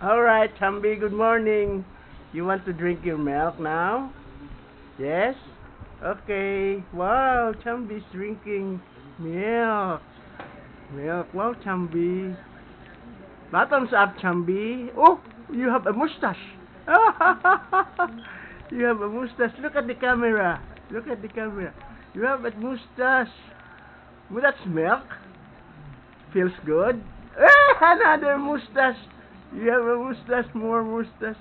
Alright, Chambi, good morning. You want to drink your milk now? Yes? Okay. Wow, Chambi's drinking milk. Milk. Wow, Chambi. Bottoms up, Chambi. Oh, you have a mustache. You have a mustache. Look at the camera. Look at the camera. You have a mustache. Well, that's milk. Feels good. Another mustache. You have a mustache, more mustache.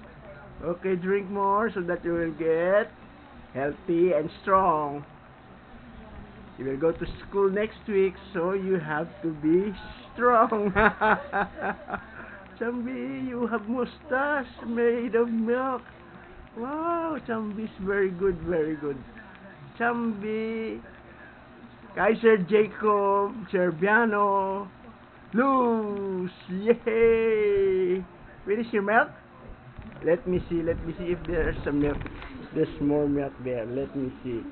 Okay, drink more so that you will get healthy and strong. You will go to school next week, so you have to be strong. Chambi, you have mustache made of milk. Wow, Chambi's very good, very good. Chambi, Kaiser Jacob, Serbiano, Luz, yay! Finish your milk? Let me see if there's some milk. There's more milk there. Let me see.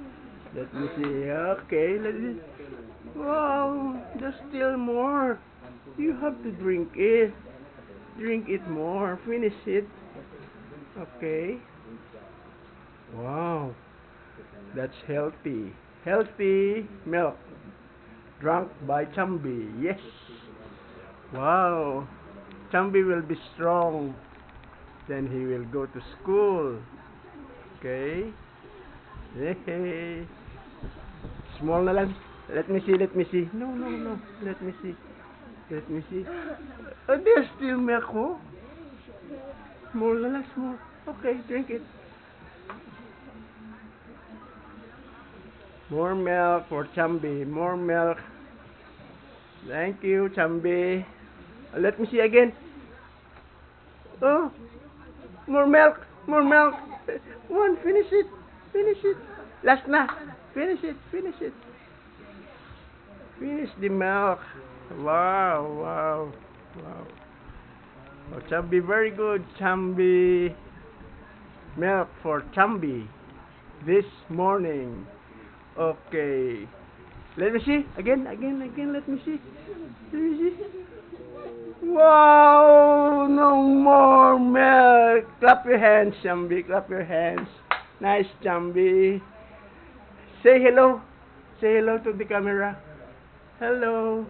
Okay, let me. Wow, there's still more. You have to drink it. Drink it more. Finish it. Okay. Wow, that's healthy. Healthy milk. Drunk by Chambi. Yes. Wow. Chambi will be strong. Then he will go to school. Okay. Hey. Small na lang. Let me see. No. Let me see. Oh, there's still milk, oh. Small na lang, small. Okay, drink it. More milk for Chambi. More milk. Thank you, Chambi. Let me see again. Oh, more milk. One, finish it. Last na. Finish it. Finish the milk. Wow. Oh, Chambi, very good, Chambi. Milk for Chambi this morning. Okay. Let me see. Again. Let me see. Wow, no more milk. Clap your hands, Chambi. Clap your hands. Nice, Chambi. Say hello. Say hello to the camera. Hello.